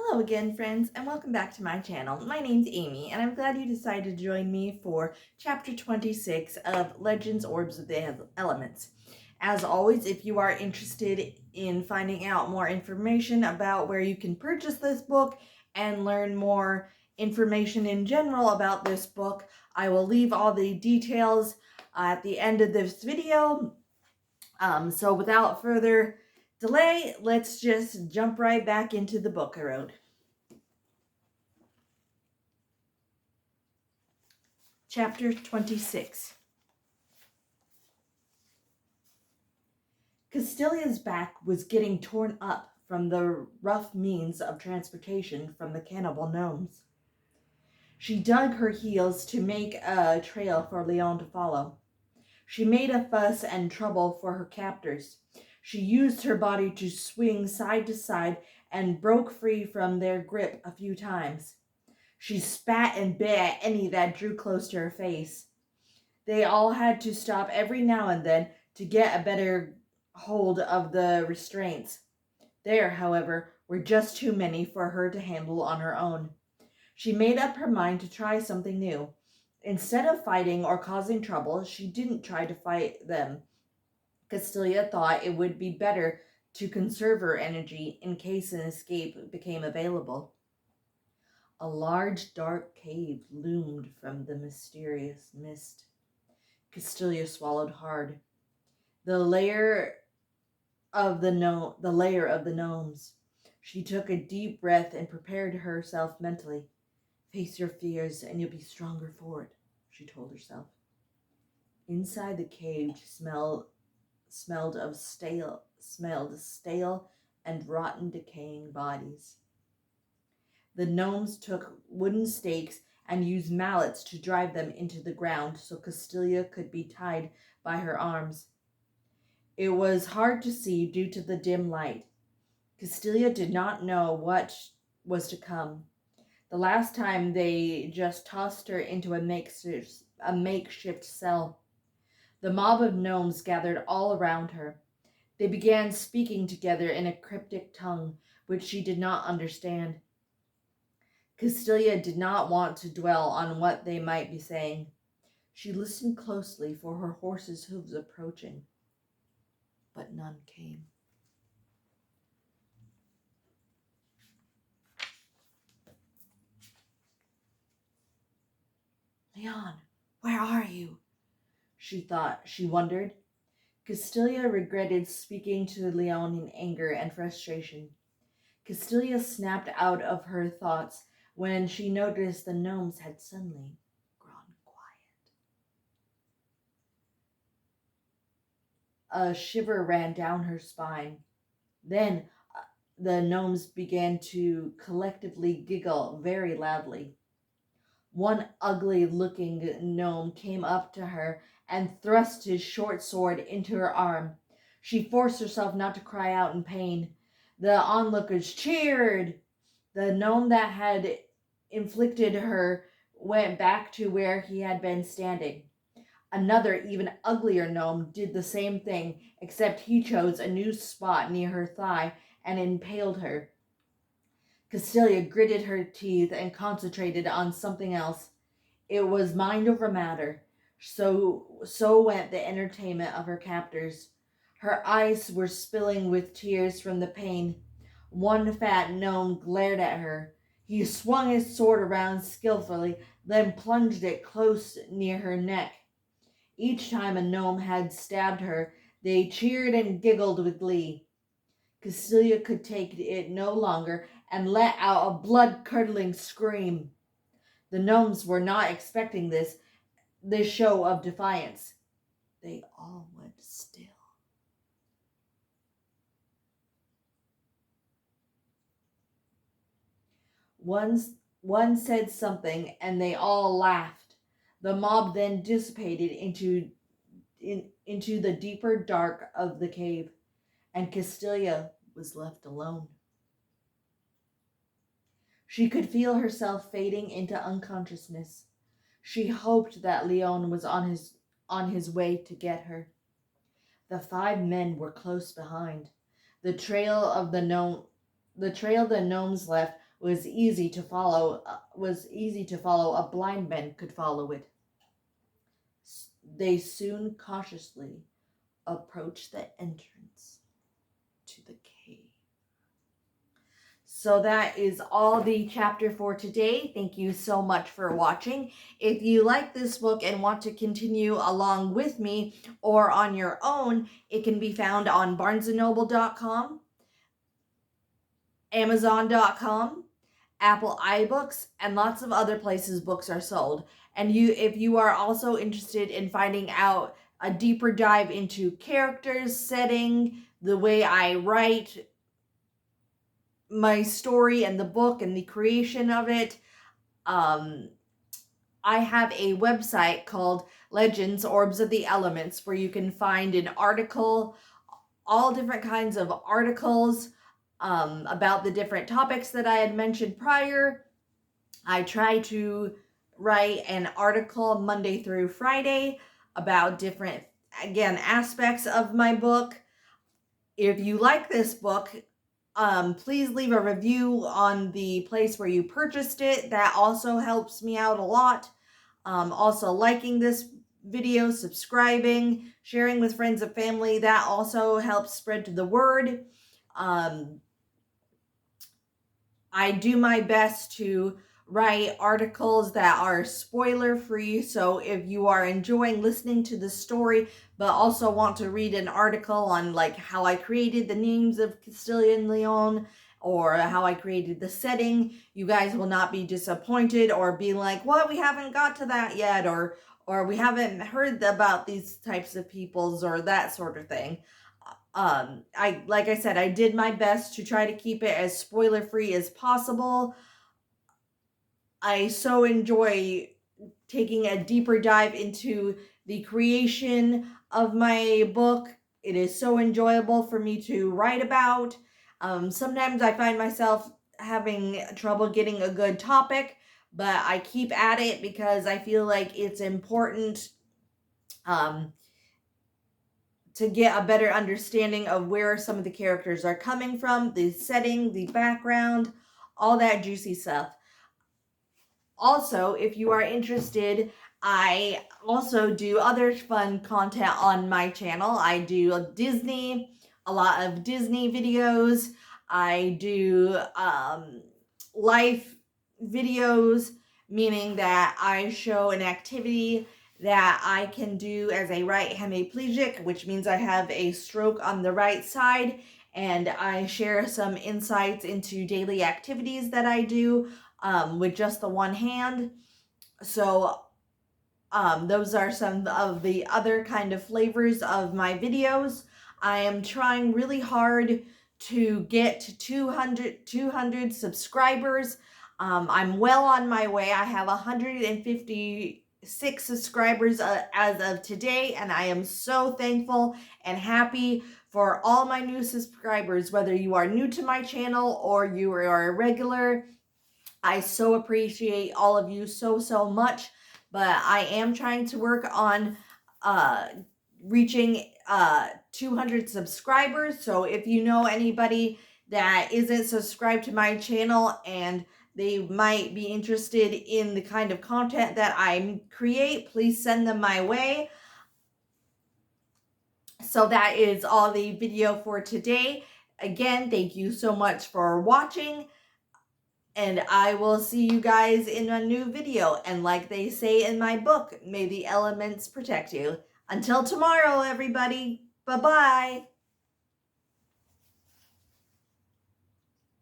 Hello again, friends, and welcome back to my channel. My name's Amy, and I'm glad you decided to join me for Chapter 26 of Legends Orbs of the Elements. As always, if you are interested in finding out more information about where you can purchase this book and learn more information in general about this book, I will leave all the details at the end of this video. So without further delay, let's just jump right back into the book I wrote. Chapter 26. Castilia's back was getting torn up from the rough means of transportation from the cannibal gnomes. She dug her heels to make a trail for Leon to follow. She made a fuss and trouble for her captors. She used her body to swing side to side and broke free from their grip a few times. She spat and bit at any that drew close to her face. They all had to stop every now and then to get a better hold of the restraints. There, however, were just too many for her to handle on her own. She made up her mind to try something new. Instead of fighting or causing trouble, she didn't try to fight them. Castilia thought it would be better to conserve her energy in case an escape became available. A large dark cave loomed from the mysterious mist. Castilia swallowed hard. The lair of the gnomes. She took a deep breath and prepared herself mentally. Face your fears and you'll be stronger for it, she told herself. Inside the cave smelled stale and rotten decaying bodies. The gnomes took wooden stakes and used mallets to drive them into the ground so Castilia could be tied by her arms. It was hard to see due to the dim light. Castilia did not know what was to come. The last time they just tossed her into a makeshift cell. The mob of gnomes gathered all around her. They began speaking together in a cryptic tongue, which she did not understand. Castilia did not want to dwell on what they might be saying. She listened closely for her horse's hooves approaching, but none came. Leon, where are you? She thought. She wondered. Castilia regretted speaking to Leon in anger and frustration. Castilia snapped out of her thoughts when she noticed the gnomes had suddenly grown quiet. A shiver ran down her spine. Then the gnomes began to collectively giggle very loudly. One ugly-looking gnome came up to her and thrust his short sword into her arm. She forced herself not to cry out in pain. The onlookers cheered. The gnome that had inflicted her went back to where he had been standing. Another, even uglier gnome did the same thing, except he chose a new spot near her thigh and impaled her. Castilia gritted her teeth and concentrated on something else. It was mind over matter. So went the entertainment of her captors. Her eyes were spilling with tears from the pain. One fat gnome glared at her. He swung his sword around skillfully, then plunged it close near her neck. Each time a gnome had stabbed her, they cheered and giggled with glee. Castilia could take it no longer and let out a blood-curdling scream. The gnomes were not expecting this show of defiance. They all went still. One said something and they all laughed. The mob then dissipated into the deeper dark of the cave, and Castilia was left alone. She could feel herself fading into unconsciousness. She hoped that Leon was on his way to get her. The 5 men were close behind. The trail the gnomes left was easy to follow. A blind man could follow it. They soon cautiously approached the entrance to the cave. So that is all the chapter for today. Thank you so much for watching. If you like this book and want to continue along with me or on your own, it can be found on barnesandnoble.com, amazon.com, Apple iBooks, and lots of other places books are sold. And if you are also interested in finding out a deeper dive into characters, setting, the way I write my story and the book and the creation of it, I have a website called Legends Orbs of the Elements, where you can find an article, all different kinds of articles about the different topics that I had mentioned prior. I try to write an article Monday through Friday about different, again, aspects of my book. If you like this book, please leave a review on the place where you purchased it. That also helps me out a lot. Also liking this video, subscribing, sharing with friends and family, that also helps spread the word. I do my best to write articles that are spoiler free, so if you are enjoying listening to the story but also want to read an article on like how I created the names of Castilian Leon or how I created the setting, you guys will not be disappointed or be like, what, we haven't got to that yet, or we haven't heard about these types of peoples, or that sort of thing. Like I said, I did my best to try to keep it as spoiler free as possible. I so enjoy taking a deeper dive into the creation of my book. It is so enjoyable for me to write about. Sometimes I find myself having trouble getting a good topic, but I keep at it because I feel like it's important to get a better understanding of where some of the characters are coming from, the setting, the background, all that juicy stuff. Also, if you are interested, I also do other fun content on my channel. I do Disney, a lot of Disney videos. I do life videos, meaning that I show an activity that I can do as a right hemiplegic, which means I have a stroke on the right side, and I share some insights into daily activities that I do with just the one hand. So those are some of the other kind of flavors of my videos. I am trying really hard to get to 200 subscribers. I'm well on my way. I have 156 subscribers as of today, and I am so thankful and happy for all my new subscribers, whether you are new to my channel or you are a regular. I so appreciate all of you so much, but I am trying to work on reaching 200 subscribers. So if you know anybody that isn't subscribed to my channel and they might be interested in the kind of content that I create, please send them my way. So that is all the video for today. Again, thank you so much for watching, and I will see you guys in a new video. And like they say in my book, may the elements protect you. Until tomorrow, everybody. Bye-bye.